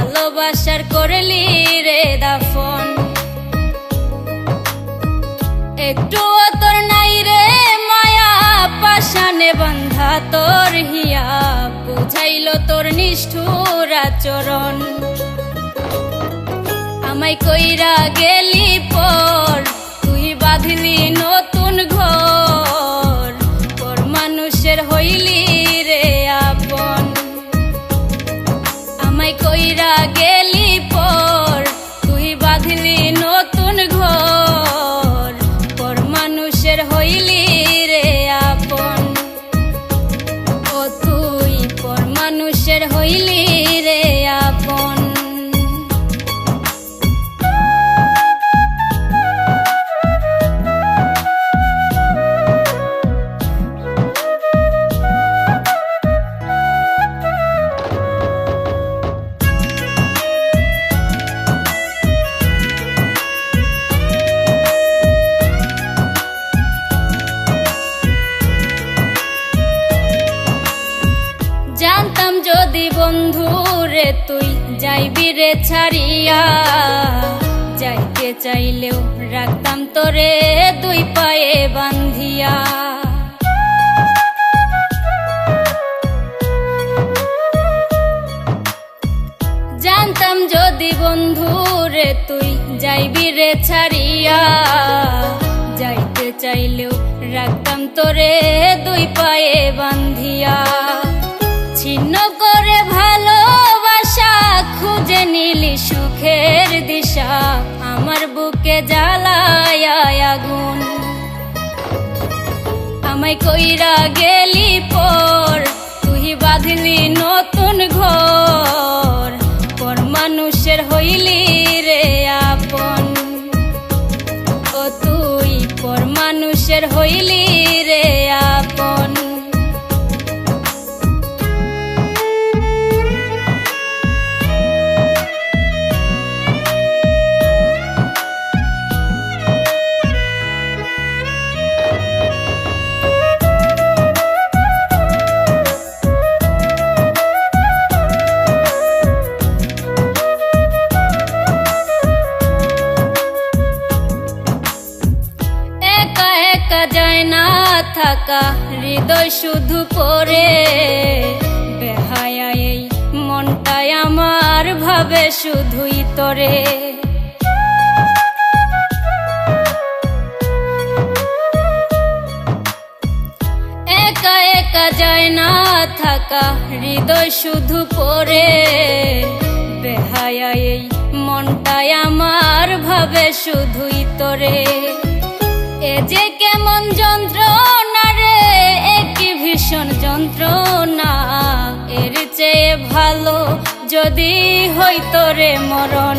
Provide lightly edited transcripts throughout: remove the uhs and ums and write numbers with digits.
ভালোবাসার করলি রে দাফন। একটুও তোর নাই রে মায়া, পাশানে বান্ধা তোর হিয়া, বুঝাইল তোর নিষ্ঠুর আচরণ। আমায় কইরা গেলি পর, তুই বাঁধলি নতুন ঘর, পর মানুষের হইলি রে আপন। আমায় কইরা গেলি পর, তুই বাঁধলি নতুন ঘর, পর মানুষের হইলি রে আপন। ও তুই পর মানুষের হইলি রে আপন। জানতাম যদি বন্ধু রে তুই যাইবি রে ছাড়িয়া, যাইতে চাইলেও রাখতাম তোরে দুই পায়ে বান্ধিয়া। জানতাম যদি বন্ধু রে তুই যাইবি রে ছাড়িয়া, যাইতে চাইলেও রাখতাম তোরে দুই পায়ে বান্ধিয়া। ছিন্ন করে ভালোবাসা খুঁজে নিলি সুখের দিশা, আমার বুকে জ্বালায় আগুন। আমায় কইরা গেলি পর, তুই বাঁধলি নতুন ঘর, পর মানুষের হইলি রে আপন। ও তুই পর মানুষের হইলি রে আপন। যায় না থাকা হৃদয় শুধু পড়ে, বেহায়া এই মনটাই আমার ভাবে শুধুই তোরে। একা একা যায় না থাকা হৃদয় শুধু পড়ে, বেহায়া এই মনটাই আমার ভাবে শুধুই তোরে। এ যে কেমন যন্ত্রণা রে, একই ভীষণ যন্ত্রণা, এর চেয়ে ভালো যদি হইতো রে মরণ।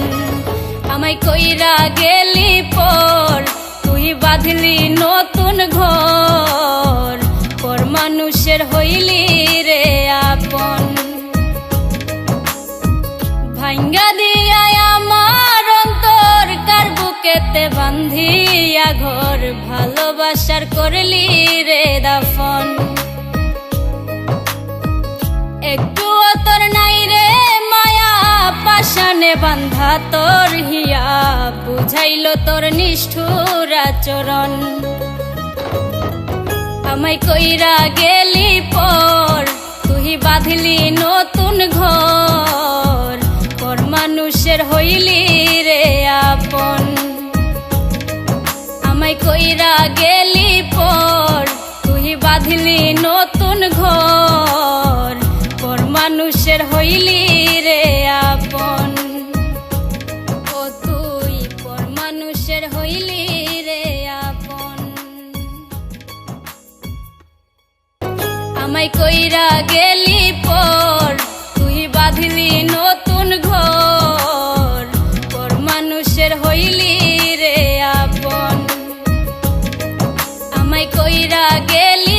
আমায় কইরা গেলি পর, তুই বাঁধলি নতুন ঘর, পর মানুষের হইলি রে আপন। ভাঙ্গা দিয়া আমার অন্তর কার বুকেতে বান্ধিয়া ঘর, ভালোবাসার করলি রে দাফন। একটুও তোর নাই রে মায়া, পাশানে বান্ধা তোর হিয়া, বুঝাইল তোর নিষ্ঠুর আচরণ। আমায় কইরা গেলি পর, তুই বাঁধলি নতুন ঘর, পর মানুষের হইলি রে আপন। আমায় কইরা গেলি পর, তুই বাঁধলি নতুন ঘর, পর মানুষের হইলি রে আপন। ও তুই পর মানুষের হইলি রে আপন। আমায় কইরা গেলি পর, তুই বাঁধলি নতুন ঘর, পর মানুষের হইলি রে আপন। আমায় কইরা গেলি